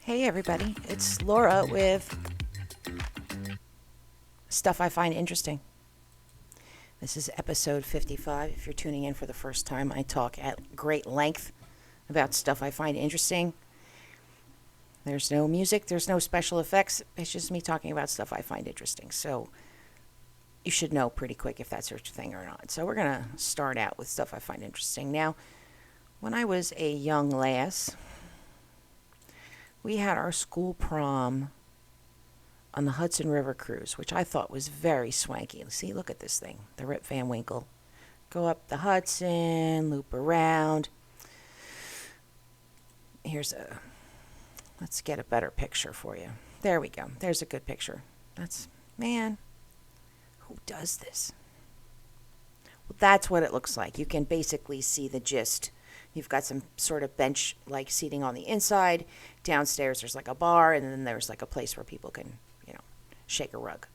Hey everybody, it's Laura with Stuff I Find Interesting. This is episode 55. If you're tuning in for the first time, I talk at great length about stuff I find interesting. There's no music, there's no special effects. It's just me talking about stuff I find interesting. So you should know pretty quick if that's your thing or not. So we're going to start out with stuff I find interesting. Now, when I was a young lass, we had our school prom on the Hudson River cruise, which I thought was very swanky. See, look at this thing, the Rip Van Winkle. Go up the Hudson, loop around. Let's get a better picture for you. There we go. There's a good picture. Man, who does this? Well, that's what it looks like. You can basically see the gist. You've got some sort of bench-like seating on the inside. Downstairs, there's like a bar, and then there's like a place where people can, shake a rug.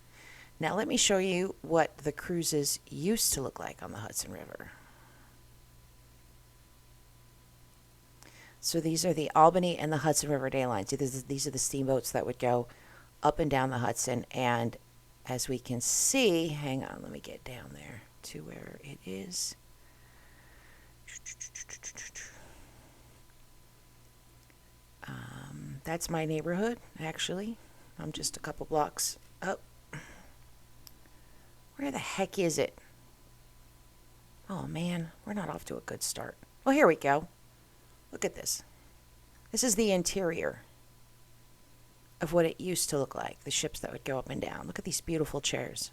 Now, let me show you what the cruises used to look like on the Hudson River. So these are the Albany and the Hudson River Day lines. These are the steamboats that would go up and down the Hudson. And as we can see, hang on, let me get down there to where it is. That's my neighborhood, actually. I'm just a couple blocks up. Where the heck is it? Oh, man, we're not off to a good start. Well, here we go. Look at this. This is the interior of what it used to look like, the ships that would go up and down. Look at these beautiful chairs.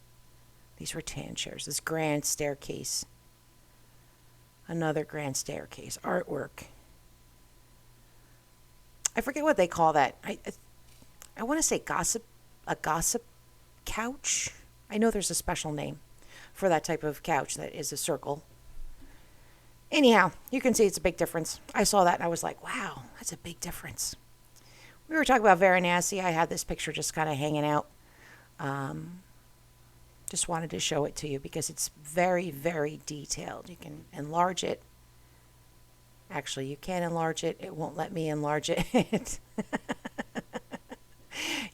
These rattan chairs, this grand staircase. Another grand staircase, artwork. I forget what they call that. I want to say a gossip couch. I know there's a special name for that type of couch that is a circle. Anyhow, you can see it's a big difference. I saw that and I was like, wow, that's a big difference. We were talking about Varanasi. I had this picture just kind of hanging out. Just wanted to show it to you because it's very, very detailed. You can enlarge it. Actually, you can enlarge it. It won't let me enlarge it.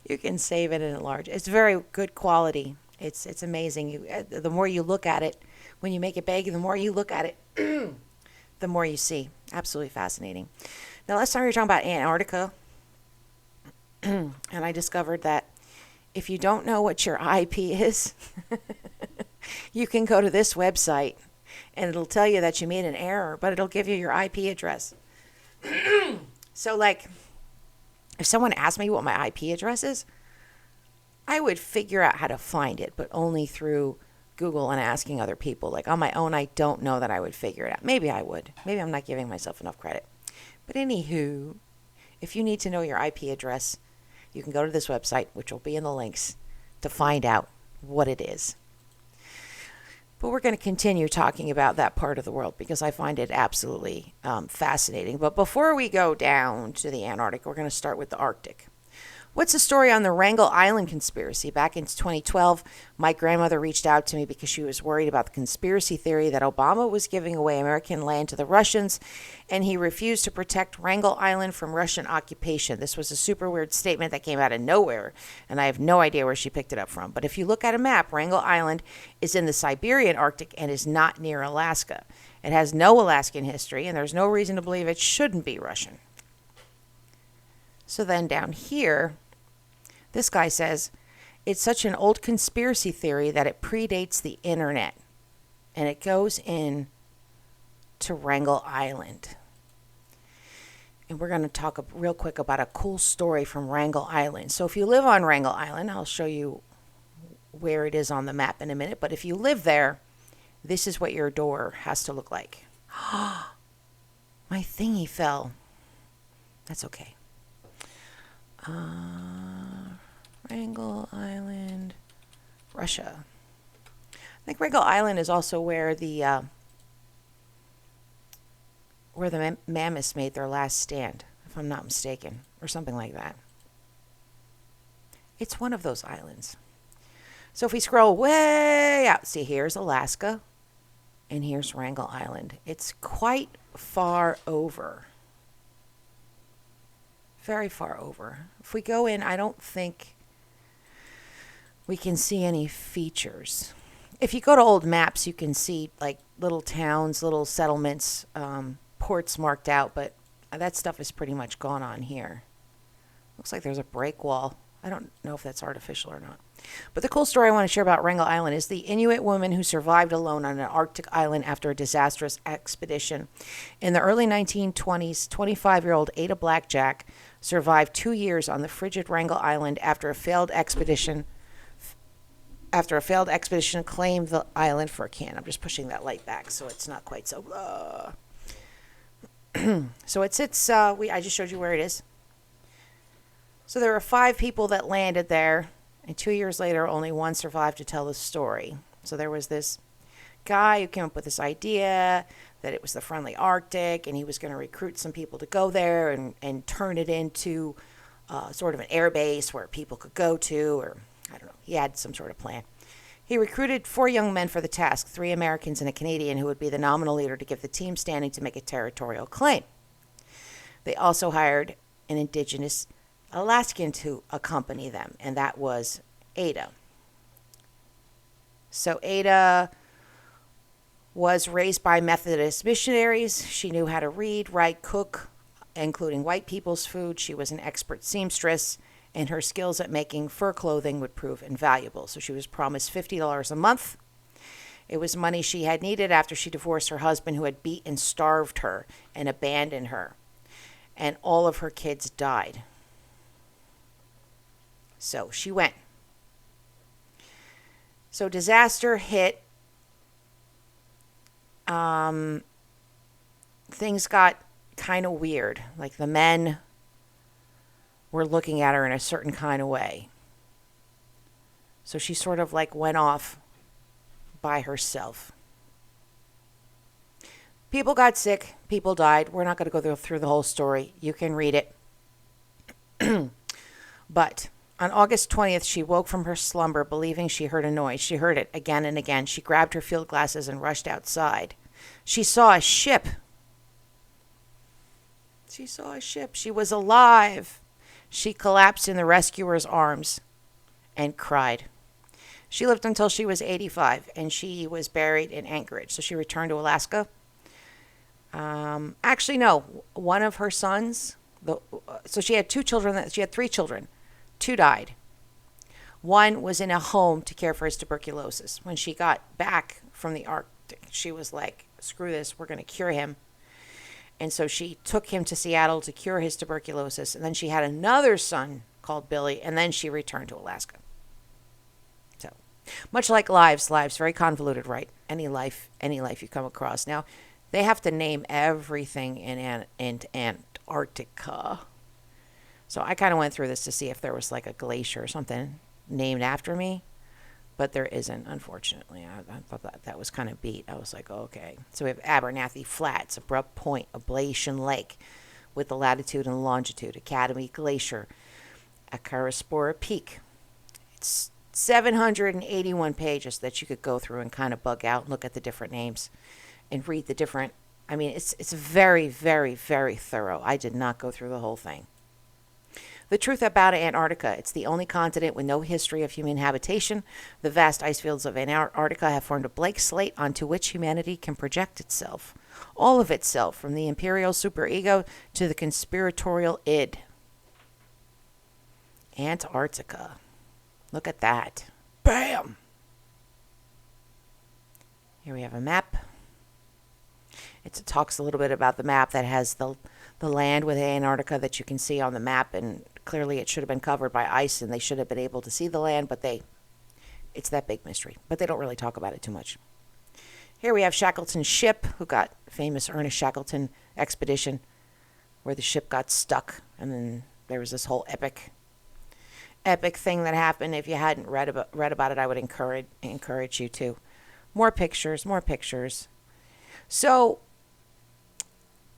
You can save it and enlarge it. It's very good quality. It's amazing. The more you look at it, when you make it big, the more you look at it, the more you see. Absolutely fascinating. Now, last time we were talking about Antarctica, and I discovered that if you don't know what your IP is, you can go to this website and it'll tell you that you made an error, but it'll give you your IP address. So, like, if someone asked me what my IP address is, I would figure out how to find it, but only through Google and asking other people. Like, on my own, I don't know that I would figure it out. Maybe I would. Maybe I'm not giving myself enough credit. But anywho, if you need to know your IP address, you can go to this website, which will be in the links, to find out what it is. But we're going to continue talking about that part of the world because I find it absolutely fascinating. But before we go down to the Antarctic, we're going to start with the Arctic. What's the story on the Wrangel Island conspiracy? Back in 2012, my grandmother reached out to me because she was worried about the conspiracy theory that Obama was giving away American land to the Russians, and he refused to protect Wrangel Island from Russian occupation. This was a super weird statement that came out of nowhere, and I have no idea where she picked it up from. But if you look at a map, Wrangel Island is in the Siberian Arctic and is not near Alaska. It has no Alaskan history, and there's no reason to believe it shouldn't be Russian. So then down here, this guy says, it's such an old conspiracy theory that it predates the internet. And it goes in to Wrangel Island. And we're going to talk real quick about a cool story from Wrangel Island. So if you live on Wrangel Island, I'll show you where it is on the map in a minute. But if you live there, this is what your door has to look like. My thingy fell. That's okay. Wrangel Island, Russia. I think Wrangel Island is also where the mammoths made their last stand, if I'm not mistaken, or something like that. It's one of those islands. So if we scroll way out, see, here's Alaska, and here's Wrangel Island. It's quite far over. very far over. If we go in, I don't think we can see any features. If you go to old maps, you can see like little towns, little settlements, ports marked out, but that stuff is pretty much gone on here. Looks like there's a break wall. I don't know if that's artificial or not. But the cool story I want to share about Wrangel Island is the Inuit woman who survived alone on an Arctic island after a disastrous expedition. In the early 1920s, 25-year-old Ada Blackjack survived 2 years on the frigid Wrangel Island after a failed expedition claimed the island for a can. I'm just pushing that light back so it's not quite so... So it sits... I just showed you where it is. So there were 5 people that landed there, and 2 years later, only one survived to tell the story. So there was this guy who came up with this idea that it was the friendly Arctic, and he was going to recruit some people to go there and turn it into sort of an air base where people could go to, or I don't know. He had some sort of plan. He recruited 4 young men for the task, 3 Americans and a Canadian who would be the nominal leader to give the team standing to make a territorial claim. They also hired an indigenous Alaskan to accompany them, and that was Ada. So Ada was raised by Methodist missionaries. She knew how to read, write, cook, including white people's food. She was an expert seamstress, and her skills at making fur clothing would prove invaluable. So she was promised $50 a month. It was money she had needed after she divorced her husband, who had beat and starved her and abandoned her. And all of her kids died. So she went. So disaster hit. Things got kind of weird. Like the men were looking at her in a certain kind of way. So she sort of like went off by herself. People got sick. People died. We're not going to go through the whole story. You can read it. But on August 20th, she woke from her slumber believing she heard a noise. She heard it again and again. She grabbed her field glasses and rushed outside. She saw a ship. She saw a ship. She was alive. She collapsed in the rescuer's arms and cried. She lived until she was 85, and she was buried in Anchorage. So she returned to Alaska. Actually, no. One of her sons, so she had 2 children. She had 3 children. 2 died. One was in a home to care for his tuberculosis. When she got back from the Arctic, she was like, screw this, we're going to cure him. And so she took him to Seattle to cure his tuberculosis. And then she had another son called Billy, and then she returned to Alaska. So, much like lives, very convoluted, right? Any life you come across. Now, they have to name everything in Antarctica. So I kind of went through this to see if there was like a glacier or something named after me. But there isn't, unfortunately. I thought that was kind of beat. I was like, oh, okay. So we have Abernathy Flats, Abrupt Point, Ablation Lake with the latitude and longitude, Academy Glacier, Akaraspora Peak. It's 781 pages that you could go through and kind of bug out and look at the different names and read the different. I mean, it's very, very, very thorough. I did not go through the whole thing. The truth about Antarctica: it's the only continent with no history of human habitation. The vast ice fields of Antarctica have formed a blank slate onto which humanity can project itself. All of itself, from the imperial superego to the conspiratorial id. Antarctica. Look at that. Bam! Here we have a map. It talks a little bit about the map that has the land with Antarctica that you can see on the map, and clearly it should have been covered by ice and they should have been able to see the land, but it's that big mystery. But they don't really talk about it too much. Here we have Shackleton's ship, who got famous Ernest Shackleton expedition, where the ship got stuck, and then there was this whole epic thing that happened. If you hadn't read about it, I would encourage you to. More pictures. So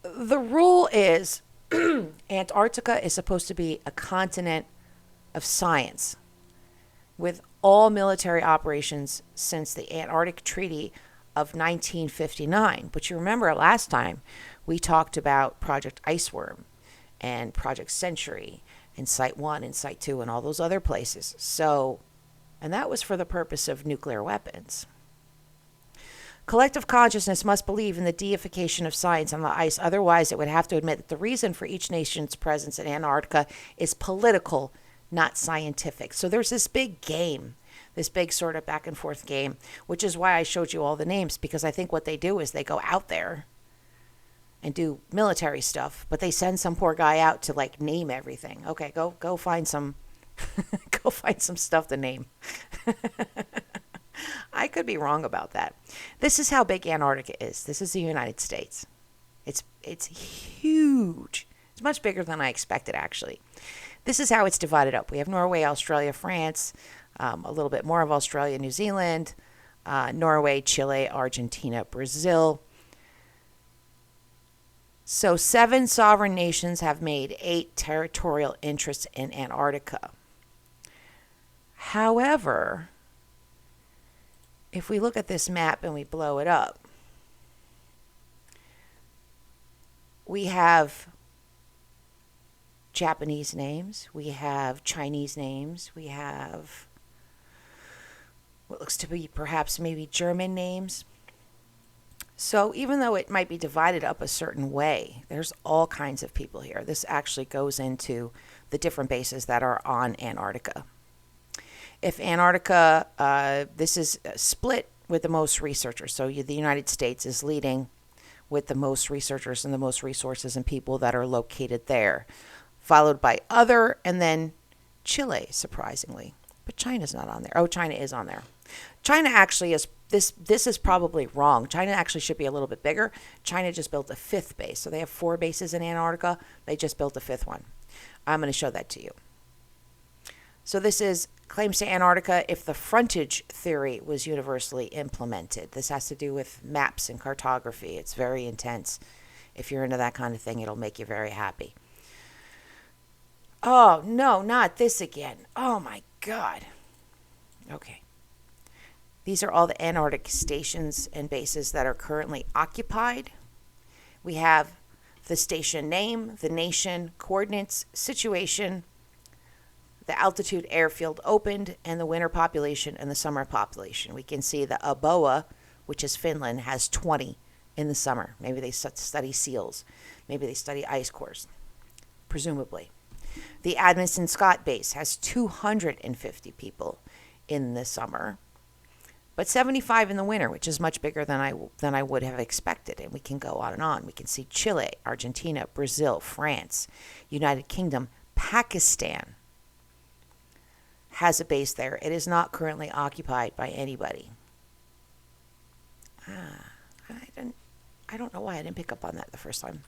the rule is Antarctica is supposed to be a continent of science with all military operations since the Antarctic Treaty of 1959. But you remember last time we talked about Project Iceworm and Project Century and Site 1 and Site 2 and all those other places. So, and that was for the purpose of nuclear weapons. Collective consciousness must believe in the deification of science on the ice. Otherwise, it would have to admit that the reason for each nation's presence in Antarctica is political, not scientific. So there's this big game, this big sort of back and forth game, which is why I showed you all the names, because I think what they do is they go out there and do military stuff, but they send some poor guy out to like name everything. Okay, go find some go find some stuff to name. I could be wrong about that. This is how big Antarctica is. This is the United States. It's huge. It's much bigger than I expected, actually. This is how it's divided up. We have Norway, Australia, France, a little bit more of Australia, New Zealand, Norway, Chile, Argentina, Brazil. So 7 sovereign nations have made 8 territorial interests in Antarctica. However, if we look at this map and we blow it up, we have Japanese names, we have Chinese names, we have what looks to be perhaps maybe German names. So even though it might be divided up a certain way, there's all kinds of people here. This actually goes into the different bases that are on Antarctica. If Antarctica, this is split with the most researchers. So the United States is leading with the most researchers and the most resources and people that are located there, followed by other, and then Chile, surprisingly. But China's not on there. Oh, China is on there. China actually is, this is probably wrong. China actually should be a little bit bigger. China just built a 5th base. So they have 4 bases in Antarctica. They just built a 5th one. I'm going to show that to you. So this is claims to Antarctica if the frontage theory was universally implemented. This has to do with maps and cartography. It's very intense. If you're into that kind of thing, it'll make you very happy. Oh, no, not this again. Oh, my God. Okay. These are all the Antarctic stations and bases that are currently occupied. We have the station name, the nation, coordinates, situation, the altitude airfield opened, and the winter population and the summer population. We can see the Aboa, which is Finland, has 20 in the summer. Maybe they study seals. Maybe they study ice cores, presumably. The Amundsen Scott base has 250 people in the summer, but 75 in the winter, which is much bigger than I would have expected. And we can go on and on. We can see Chile, Argentina, Brazil, France, United Kingdom, Pakistan has a base there. It is not currently occupied by anybody. I don't know why I didn't pick up on that the first time.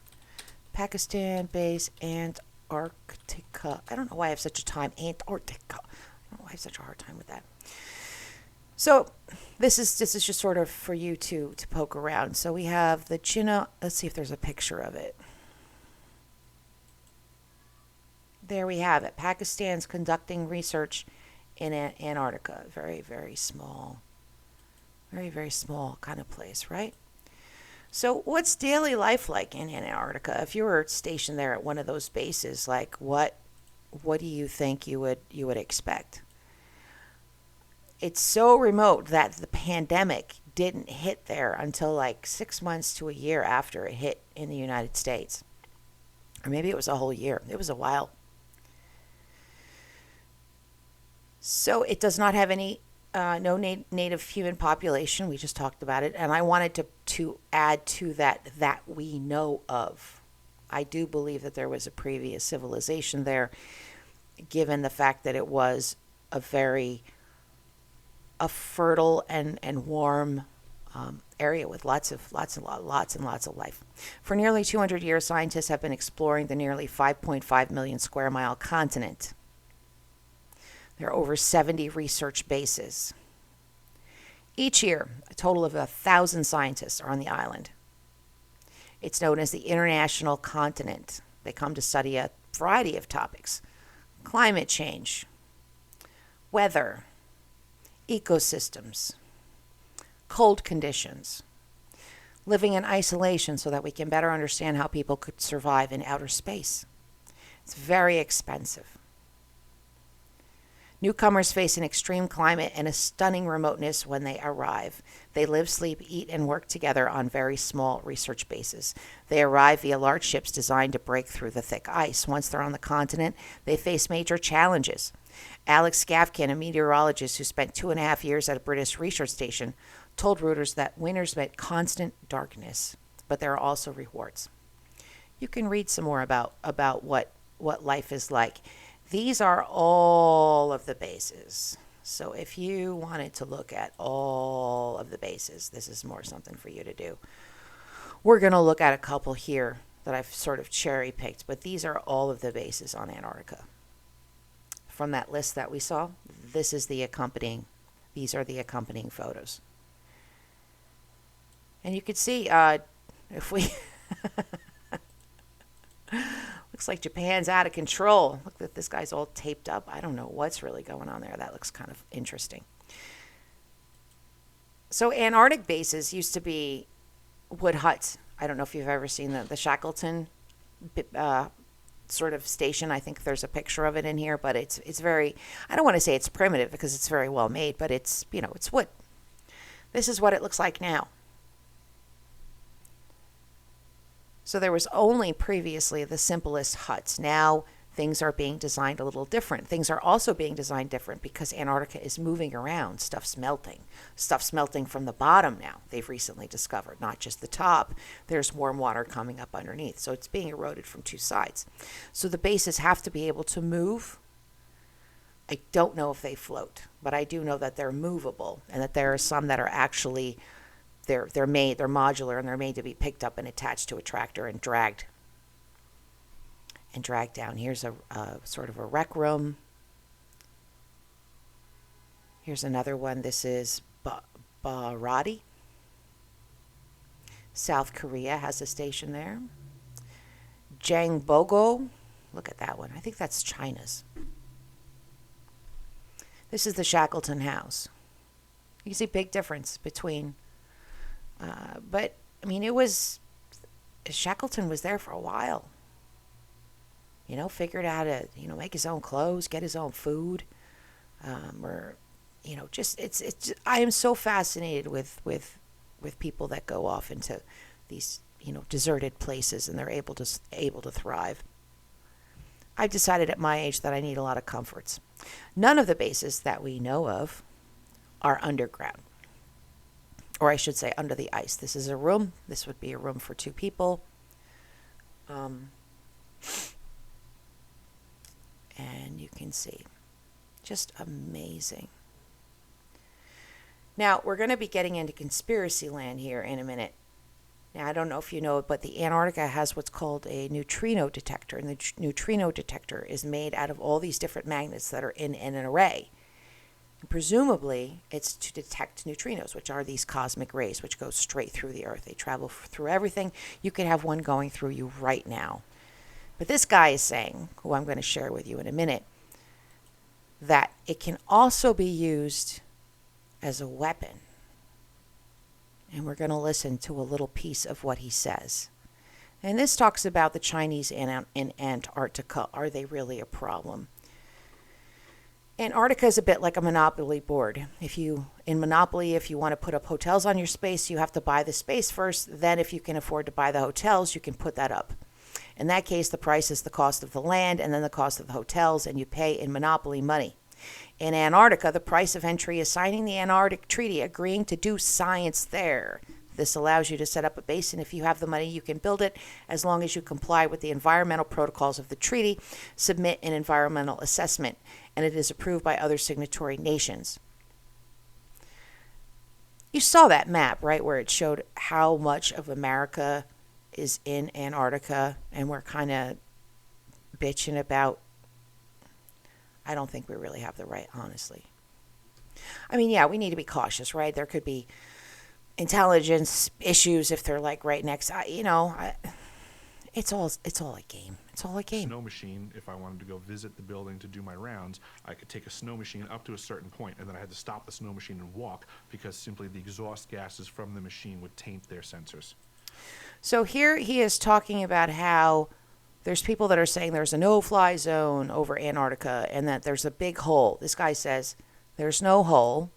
Pakistan base, Antarctica. I don't know why I have such a time. Antarctica. I don't know why I have such a hard time with that. So this is just sort of for you to poke around. So we have the China. Let's see if there's a picture of it. There we have it. Pakistan's conducting research in Antarctica. Very, very small. Very, very small kind of place, right? So what's daily life like in Antarctica? If you were stationed there at one of those bases, like what do you think you would expect? It's so remote that the pandemic didn't hit there until like 6 months to a year after it hit in the United States. Or maybe it was a whole year. It was a while. So it does not have any no native human population. We just talked about it. And I wanted to add to that we know of. I do believe that there was a previous civilization there, given the fact that it was a fertile and warm area with lots and lots of life. For nearly 200 years, scientists have been exploring the nearly 5.5 million square mile continent. There are over 70 research bases. Each year, a total of 1,000 scientists are on the island. It's known as the International Continent. They come to study a variety of topics: climate change, weather, ecosystems, cold conditions, living in isolation so that we can better understand how people could survive in outer space, It's very expensive. Newcomers face an extreme climate and a stunning remoteness when they arrive. They live, sleep, eat, and work together on very small research bases. They arrive via large ships designed to break through the thick ice. Once they're on the continent, they face major challenges. Alex Gavkin, a meteorologist who spent 2.5 years at a British research station, told Reuters that winters meant constant darkness, but there are also rewards. You can read some more about what life is like. These are all of the bases. So if you wanted to look at all of the bases, this is more something for you to do. We're going to look at a couple here that I've sort of cherry picked, but these are all of the bases on Antarctica. From that list that we saw, these are the accompanying photos. And you can see, if we, looks like Japan's out of control. Look that this guy's all taped up. I don't know what's really going on there. That looks kind of interesting. So Antarctic bases used to be wood huts. I don't know if you've ever seen the Shackleton sort of station. I think there's a picture of it in here, but it's very, I don't want to say it's primitive because it's very well made, but it's, it's wood. This is what it looks like now. So there was only previously the simplest huts. Now things are being designed a little different. Things are also being designed different because Antarctica is moving around. Stuff's melting. Stuff's melting from the bottom now, they've recently discovered, not just the top. There's warm water coming up underneath. So it's being eroded from two sides. So the bases have to be able to move. I don't know if they float, but I do know that they're movable and that there are some that are actually they're modular, and they're made to be picked up and attached to a tractor and dragged down. Here's a sort of a rec room. Here's another one. This is Baradi. South Korea has a station there. Jangbogo. Look at that one. I think that's China's. This is the Shackleton House. You can see big difference between but I mean, Shackleton was there for a while. Figured out how to, make his own clothes, get his own food, it's I am so fascinated with people that go off into these, deserted places and they're able to thrive. I've decided at my age that I need a lot of comforts. None of the bases that we know of are underground. Or I should say under the ice. This is a room. This would be a room for 2 people. And you can see. Just amazing. Now, we're going to be getting into conspiracy land here in a minute. Now, I don't know if you know, but the Antarctica has what's called a neutrino detector. And the neutrino detector is made out of all these different magnets that are in an array. Presumably, it's to detect neutrinos, which are these cosmic rays, which go straight through the Earth. They travel through everything. You could have one going through you right now. But this guy is saying, who I'm going to share with you in a minute, that it can also be used as a weapon. And we're going to listen to a little piece of what he says. And this talks about the Chinese in Antarctica. Are they really a problem? Antarctica is a bit like a monopoly board. In Monopoly, if you want to put up hotels on your space, you have to buy the space first. Then if you can afford to buy the hotels, you can put that up. In that case, the price is the cost of the land and then the cost of the hotels, and you pay in Monopoly money. In Antarctica, the price of entry is signing the Antarctic Treaty, agreeing to do science there. This allows you to set up a base, and if you have the money, you can build it as long as you comply with the environmental protocols of the treaty, submit an environmental assessment, and it is approved by other signatory nations. You saw that map, right, where it showed how much of America is in Antarctica, and we're kind of bitching about, I don't think we really have the right, honestly. I mean, yeah, we need to be cautious, right? There could be intelligence issues if they're like right next. It's all a game. It's all a game. Snow machine. If I wanted to go visit the building to do my rounds, I could take a snow machine up to a certain point, and then I had to stop the snow machine and walk because simply the exhaust gases from the machine would taint their sensors. So here he is talking about how There's people that are saying there's a no-fly zone over Antarctica and that there's a big hole. This guy says there's no hole,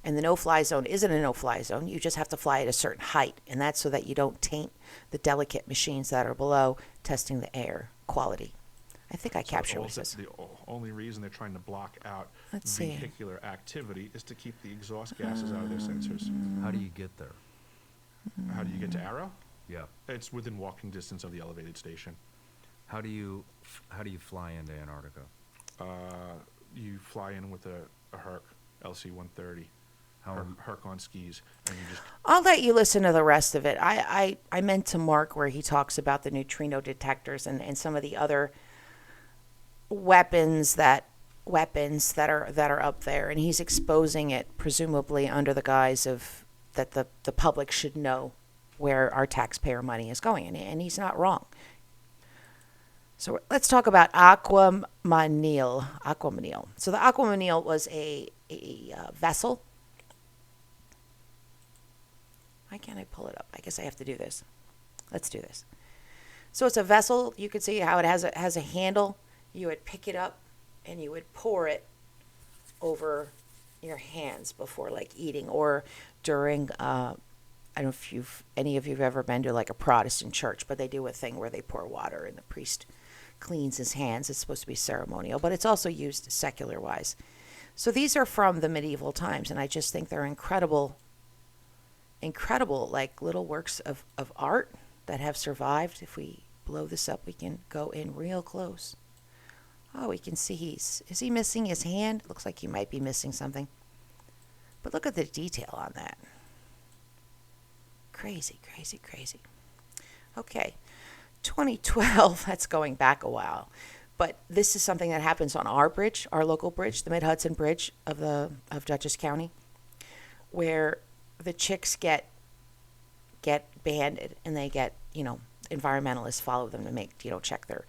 and the no-fly zone isn't a no-fly zone. You just have to fly at a certain height, and that's so that you don't taint the delicate machines that are below testing the air quality. I think I captured what he says. The only reason they're trying to block out Let's see. vehicular activity is to keep the exhaust gases out of their sensors. How do you get there? How do you get to Arrow? Yeah. It's within walking distance of the elevated station. How do you fly into Antarctica? You fly in with a Herc LC-130, Herc on skis, and you just... I'll let you listen to the rest of it. I meant to mark where he talks about the neutrino detectors and some of the other weapons that are up there, and he's exposing it presumably under the guise of that the public should know where our taxpayer money is going, and he's not wrong. So let's talk about Aquamanil. So the Aquamanil was a vessel. Why can't I pull it up? I guess I have to do this. Let's do this. So it's a vessel. You can see how it has a handle. You would pick it up and you would pour it over your hands before like eating or during I don't know if any of you've ever been to like a Protestant church, but they do a thing where they pour water and the priest cleans his hands. It's supposed to be ceremonial, but it's also used secular wise. So these are from the medieval times, and I just think they're incredible like little works of art that have survived. If we blow this up, we can go in real close. Oh, we can see is he missing his hand? Looks like he might be missing something. But look at the detail on that. Crazy, crazy, crazy. Okay, 2012, that's going back a while. But this is something that happens on our bridge, our local bridge, the Mid-Hudson Bridge of Dutchess County, where the chicks get banded and they get, environmentalists follow them to make, check their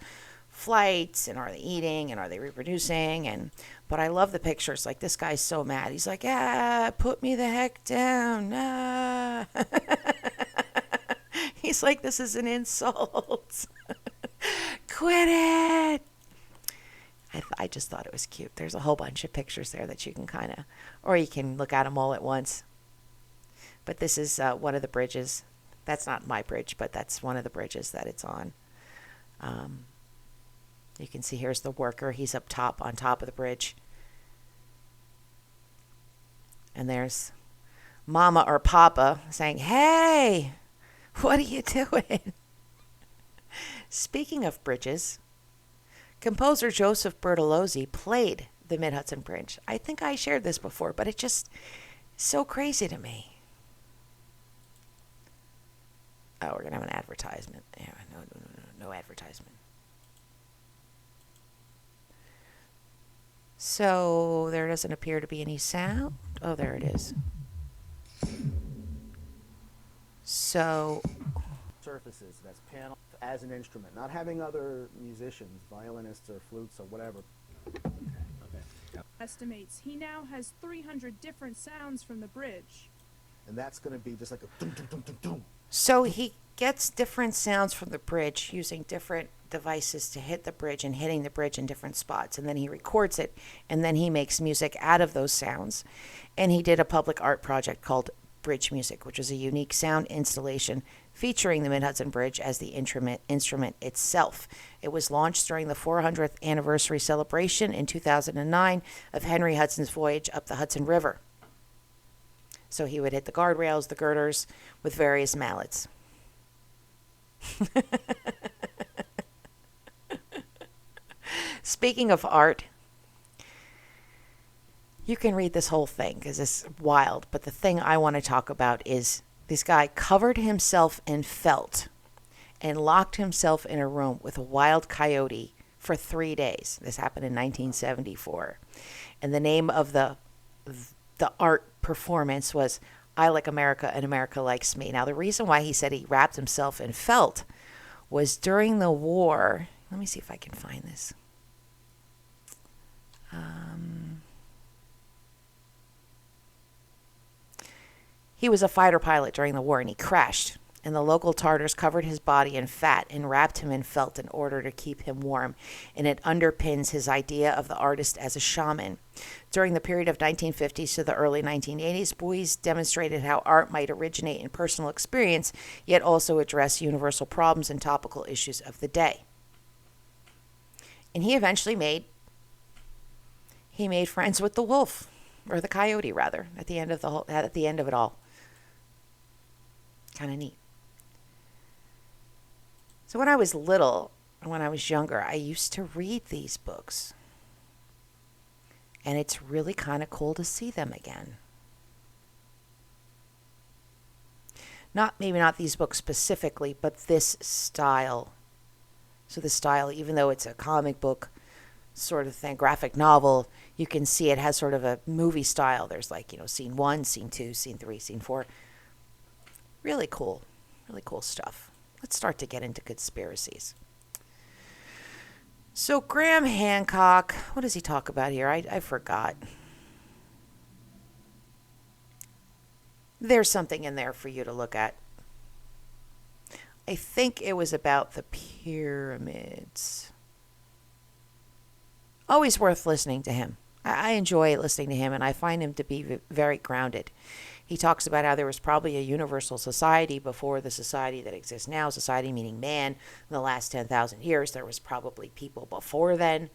flights and are they eating and are they reproducing. But I love the pictures. Like this guy's so mad. He's like, put me the heck down. He's like, this is an insult. Quit it. I just thought it was cute. There's a whole bunch of pictures there that you can or you can look at them all at once. But this is one of the bridges. That's not my bridge, but that's one of the bridges that it's on. You can see here's the worker. He's up top, on top of the bridge. And there's Mama or Papa saying, hey, what are you doing? Speaking of bridges, composer Joseph Bertolozzi played the Mid-Hudson Bridge. I think I shared this before, but it's just so crazy to me. Oh, we're going to have an advertisement. Yeah, no advertisement. So there doesn't appear to be any sound. Oh, there it is. So surfaces, that's piano as an instrument, not having other musicians, violinists or flutes or whatever. Okay. Estimates he now has 300 different sounds from the bridge. And that's going to be just like a dum dum dum dum dum. So he gets different sounds from the bridge using different devices to hit the bridge and hitting the bridge in different spots. And then he records it, and then he makes music out of those sounds. And he did a public art project called Bridge Music, which is a unique sound installation featuring the Mid-Hudson Bridge as the instrument itself. It was launched during the 400th anniversary celebration in 2009 of Henry Hudson's voyage up the Hudson River. So he would hit the guardrails, the girders, with various mallets. Speaking of art, you can read this whole thing because it's wild, but the thing I want to talk about is this guy covered himself in felt and locked himself in a room with a wild coyote for 3 days. This happened in 1974. And the name of the art performance was I Like America and America Likes Me. Now, the reason why he said he wrapped himself in felt was during the war. Let me see if I can find this. He was a fighter pilot during the war, and he crashed. and the local Tartars covered his body in fat and wrapped him in felt in order to keep him warm, and it underpins his idea of the artist as a shaman. During the period of 1950s to the early 1980s, Beuys demonstrated how art might originate in personal experience, yet also address universal problems and topical issues of the day. And he eventually made friends with the wolf, or the coyote rather, at the end of it all. Kind of neat. So when I was little, when I was younger, I used to read these books. And it's really kind of cool to see them again. Maybe not these books specifically, but this style. So the style, even though it's a comic book sort of thing, graphic novel, you can see it has sort of a movie style. There's like, scene 1, scene 2, scene 3, scene 4. Really cool stuff. Let's start to get into conspiracies. So Graham Hancock, what does he talk about here? I forgot. There's something in there for you to look at. I think it was about the pyramids. Always worth listening to him. I enjoy listening to him, and I find him to be very grounded. He talks about how there was probably a universal society before the society that exists now, society meaning man. In the last 10,000 years, there was probably people before then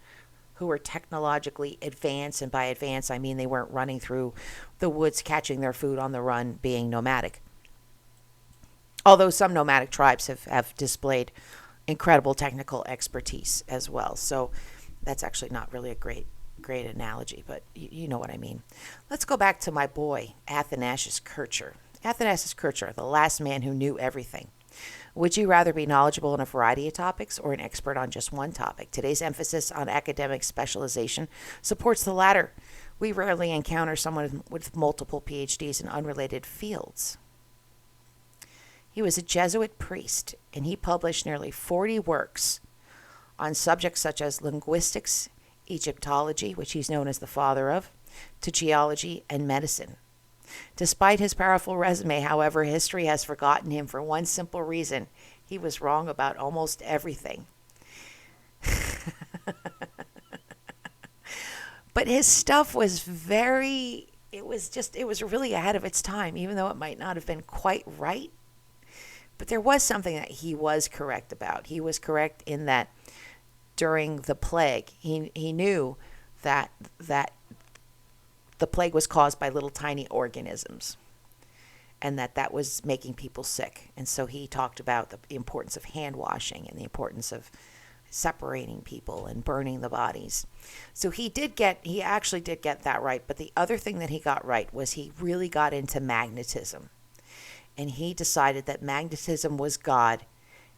who were technologically advanced, and by advanced, I mean they weren't running through the woods catching their food on the run, being nomadic. Although some nomadic tribes have displayed incredible technical expertise as well. So that's actually not really a great analogy, but you know what I mean. Let's go back to my boy, Athanasius Kircher. Athanasius Kircher, the last man who knew everything. Would you rather be knowledgeable in a variety of topics or an expert on just one topic? Today's emphasis on academic specialization supports the latter. We rarely encounter someone with multiple PhDs in unrelated fields. He was a Jesuit priest, and he published nearly 40 works on subjects such as linguistics, Egyptology, which he's known as the father of, to geology and medicine. Despite his powerful resume, however, history has forgotten him for one simple reason. He was wrong about almost everything. But his stuff was it was really ahead of its time, even though it might not have been quite right. But there was something that he was correct about. He was correct in that during the plague, he knew that the plague was caused by little tiny organisms, and that was making people sick. And so he talked about the importance of hand washing and the importance of separating people and burning the bodies. So he actually did get that right. But the other thing that he got right was he really got into magnetism. And he decided that magnetism was God,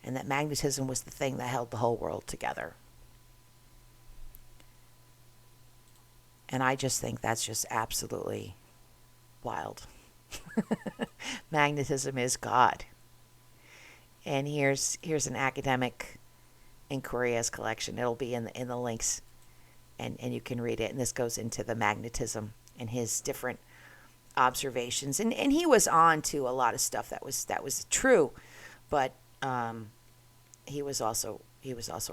and that magnetism was the thing that held the whole world together. And I just think that's just absolutely wild. Magnetism is God. And here's an academic inquiry as collection. It'll be in the links, and you can read it. And this goes into the magnetism and his different observations. And he was on to a lot of stuff that was true, but he was also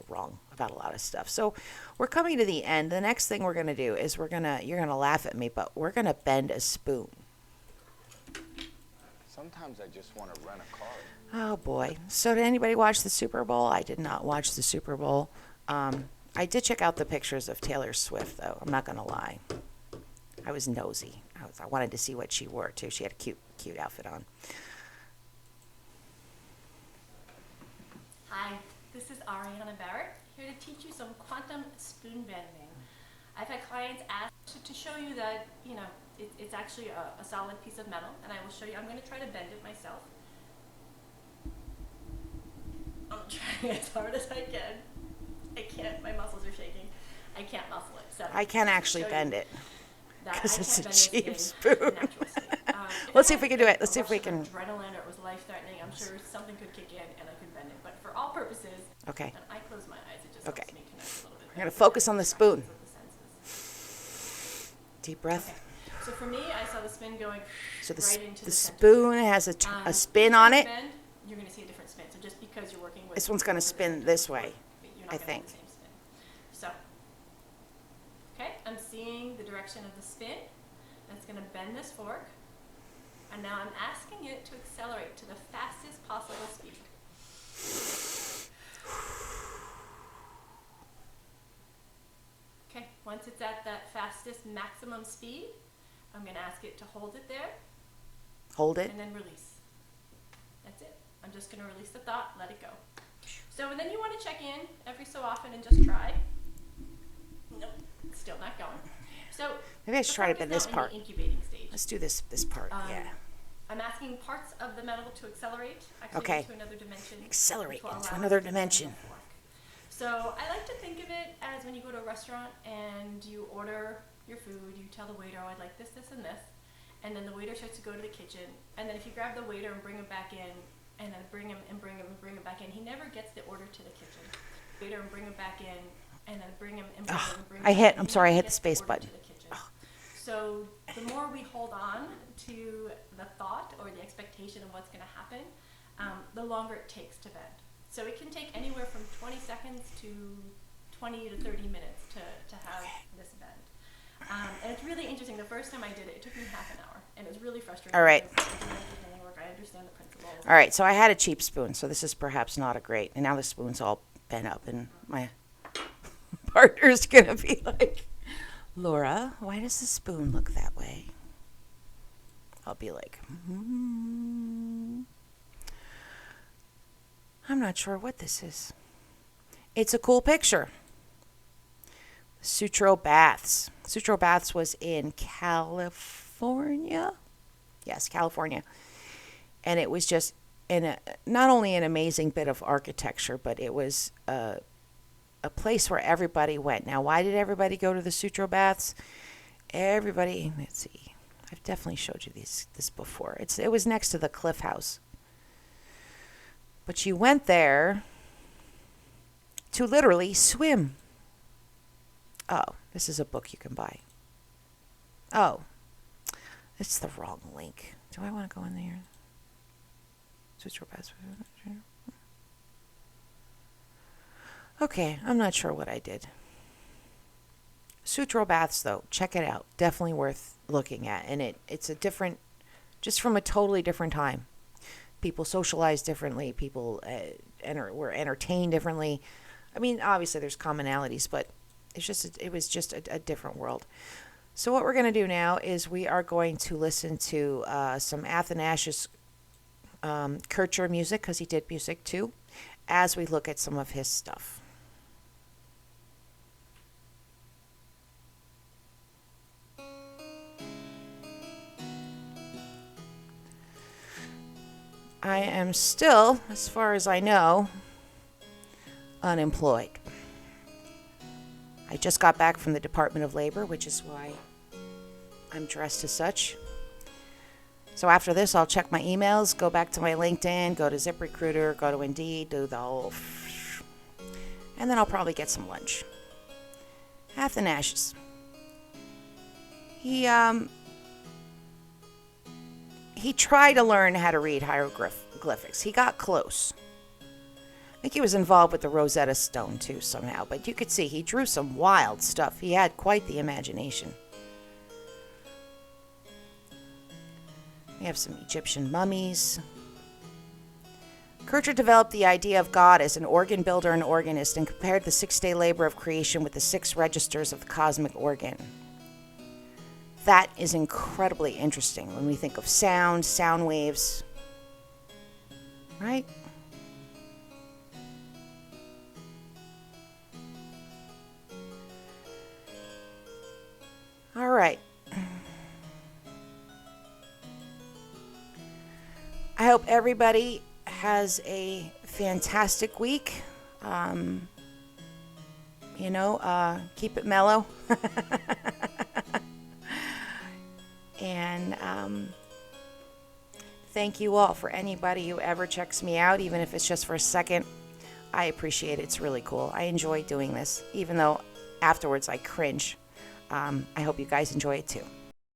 wrong about a lot of stuff. So we're coming to the end. The next thing we're going to do is you're going to laugh at me, but we're going to bend a spoon. Sometimes I just want to rent a car. Oh boy. So did anybody watch the Super Bowl? I did not watch the Super Bowl. I did check out the pictures of Taylor Swift, though. I'm not going to lie. I was nosy. I wanted to see what she wore, too. She had a cute outfit on. Hi, this is Ariana Barrett, here to teach you some quantum spoon bending. I've had clients ask to show you that, it's actually a solid piece of metal, and I will show you. I'm going to try to bend it myself. I'm trying as hard as I can. I can't, my muscles are shaking. I can't muscle it. So I can actually bend it, because it's a cheap spoon. Let's see if we can do it. Let's see if we can. Adrenaline, or it was life-threatening. I'm sure something could kick in, and I could bend it. But for all purposes, okay. And I close my eyes. It just Okay. helps me connect a little bit. We're going to focus on the spoon. Deep breath. Okay. So for me, I saw the spin going So right into the center. spoon has a spin on it. Bend, you're going to see a different spin. So just because you're working with This one's gonna spin this way, you're not I gonna think. have the same spin. So, okay, I'm seeing the direction of the spin. That's going to bend this fork. And now I'm asking it to accelerate to the fastest possible speed. Okay, once it's at that fastest maximum speed, I'm going to ask it to hold it there Hold it. and then release. That's it. I'm just going to release the thought, let it go. So and then you want to check in every so often and just try. Nope, it's still not going. So Maybe I should the try to fork is bend this now in part. the incubating stage. Let's do this part. Yeah. I'm asking parts of the metal to accelerate, actually Okay. into another dimension. Accelerate which will into allow another us to bend dimension. the fork. So I like to think of it as when you go to a restaurant and you order your food, you tell the waiter, oh, I'd like this, this, and this. And then the waiter starts to go to the kitchen. And then if you grab the waiter and bring him back in, and then bring him back in, he never gets the order to the kitchen. Waiter and bring him back in, and then bring him and bring him and bring him I back hit- in. I'm He sorry, I never hit the gets space order button. to the kitchen. So the more we hold on to the thought or the expectation of what's going to happen, the longer it takes to bend. So it can take anywhere from 20 seconds to 20 to 30 minutes to have this bend. And it's really interesting. The first time I did it, it took me half an hour, and it was really frustrating. All right. because I didn't understand the work. I understand the principles. All right, so I had a cheap spoon, so this is perhaps not a great. And now the spoon's all bent up, and my partner's gonna be like, Laura, why does the spoon look that way? I'll be like, I'm not sure what this is. It's a cool picture. Sutro Baths. Sutro Baths was in California. Yes, California. And it was just not only an amazing bit of architecture, but it was a place where everybody went. Now, why did everybody go to the Sutro Baths? Everybody, let's see. I've definitely showed you this before. It was next to the Cliff House. But you went there to literally swim. Oh, this is a book you can buy. Oh, it's the wrong link. Do I want to go in there? Sutro Baths. Okay, I'm not sure what I did. Sutro Baths, though, check it out. Definitely worth looking at. And it's a different, just from a totally different time. People socialize differently. People were entertained differently. I mean, obviously there's commonalities, but it was just a different world. So what we're going to do now is we are going to listen to some Athanasius Kircher music, because he did music too, as we look at some of his stuff. I am still, as far as I know, unemployed. I just got back from the Department of Labor, which is why I'm dressed as such. So after this, I'll check my emails, go back to my LinkedIn, go to ZipRecruiter, go to Indeed, do the whole... And then I'll probably get some lunch. Athanasius. He tried to learn how to read hieroglyphics. He got close. I think he was involved with the Rosetta Stone too somehow, but you could see he drew some wild stuff. He had quite the imagination. We have some Egyptian mummies. Kircher developed the idea of God as an organ builder and organist and compared the 6-day labor of creation with the 6 registers of the cosmic organ. That is incredibly interesting when we think of sound waves, right? All right. I hope everybody has a fantastic week. Keep it mellow. And thank you all for anybody who ever checks me out, even if it's just for a second. I appreciate it. It's really cool. I enjoy doing this, even though afterwards I cringe. I hope you guys enjoy it too.